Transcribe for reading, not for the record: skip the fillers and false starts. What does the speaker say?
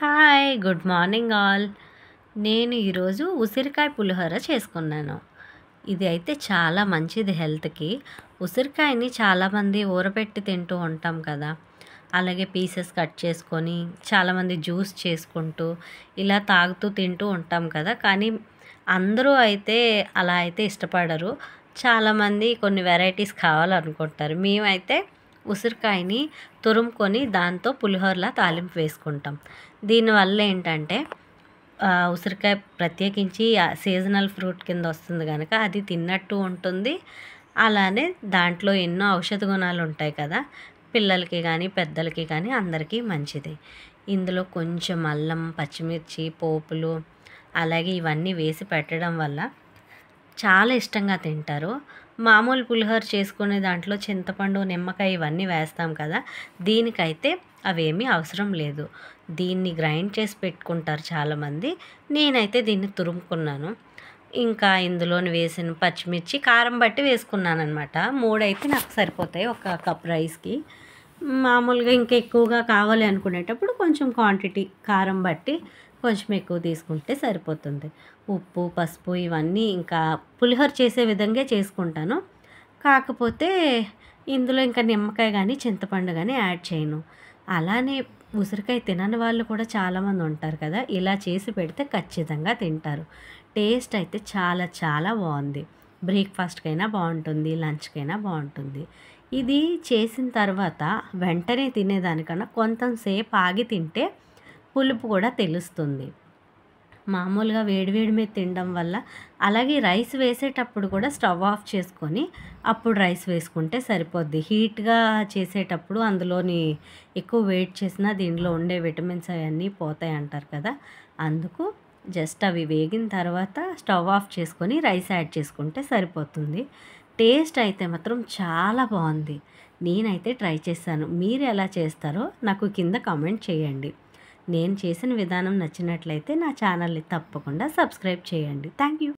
Hi! Good morning all. నేను ఈరోజు ఉసిరికాయ పులిహోర చేసుకున్నాను. ఇది అయితే చాలా మంచిది హెల్త్‌కి. ఉసిరికాయని చాలామంది ఊరబెట్టి తింటూ ఉంటాం కదా! అలాగే పీసెస్ కట్ చేసుకొని చాలామంది జ్యూస్ చేసుకుంటూ ఇలా తాగుతూ తింటూ ఉంటాం కదా! కానీ అందరూ అయితే అలా అయితే ఇష్టపడరు. చాలామంది కొన్ని వెరైటీస్ కావాలనుకుంటారు. మేమైతే ఉసిరికాయని తురుముకొని దాంతో పులిహోరలా తాలింపు వేసుకుంటాం. దీనివల్ల ఏంటంటే ఉసిరికాయ ప్రత్యేకించి సీజనల్ ఫ్రూట్ కింద వస్తుంది కనుక అది తిన్నట్టు ఉంటుంది. అలానే దాంట్లో ఎన్నో ఔషధ గుణాలు ఉంటాయి కదా! పిల్లలకి కానీ పెద్దలకి కానీ అందరికీ మంచిది. ఇందులో కొంచెం అల్లం, పచ్చిమిర్చి, పోపులు అలాగే ఇవన్నీ వేసి పెట్టడం వల్ల చాలా ఇష్టంగా తింటారు. మామూలు పులిహోర చేసుకునే దాంట్లో చింతపండు, నిమ్మకాయ ఇవన్నీ వేస్తాం కదా! దీనికైతే అవేమీ అవసరం లేదు. దీన్ని గ్రైండ్ చేసి పెట్టుకుంటారు చాలామంది. నేనైతే దీన్ని తురుముకున్నాను. ఇంకా ఇందులోని వేసిన పచ్చిమిర్చి కారం బట్టి వేసుకున్నాననమాట. 3 అయితే నాకు సరిపోతాయి ఒక కప్ రైస్‌కి. మామూలుగా ఇంకా ఎక్కువగా కావాలి అనుకునేటప్పుడు కొంచెం క్వాంటిటీ కారం బట్టి కొంచెం ఎక్కువ తీసుకుంటే సరిపోతుంది. ఉప్పు, పసుపు ఇవన్నీ ఇంకా పులిహోర చేసే విధంగా చేసుకుంటాను. కాకపోతే ఇందులో ఇంకా నిమ్మకాయ గానీ, చింతపండు గానీ యాడ్ చేయను. అలానే ఉసిరికాయ తినని వాళ్ళు కూడా చాలామంది ఉంటారు కదా! ఇలా చేసి పెడితే ఖచ్చితంగా తింటారు. టేస్ట్ అయితే చాలా చాలా బావుంది. బ్రేక్‌ఫాస్ట్‌కైనా బావుంటుంది, లంచ్‌కైనా బావుంటుంది. ఇది చేసిన తర్వాత వెంటనే తినేదానికన్నా కొంచెం సేపు ఆగి తింటే పులుపు కూడా తెలుస్తుంది. మామూలుగా వేడి వేడి మీద తినడం వల్ల అలాగే రైస్ వేసేటప్పుడు కూడా స్టవ్ ఆఫ్ చేసుకొని అప్పుడు రైస్ వేసుకుంటే సరిపోద్ది. హీట్‌గా చేసేటప్పుడు అందులోని ఎక్కువ వేడి చేసినా దీనిలో ఉండే విటమిన్స్ అవన్నీ పోతాయి అంటారు కదా! అందుకు జస్ట్ అవి వేగిన తర్వాత స్టవ్ ఆఫ్ చేసుకొని రైస్ యాడ్ చేసుకుంటే సరిపోతుంది. టేస్ట్ అయితే మాత్రం చాలా బావుంది. నేనైతే ట్రై చేశాను. మీరు ఎలా చేస్తారో నాకు కింద కామెంట్ చేయండి. నేను చేసిన విధానం నచ్చినట్లయితే నా ఛానల్‌ని తప్పకుండా సబ్స్క్రైబ్ చేయండి. Thank you.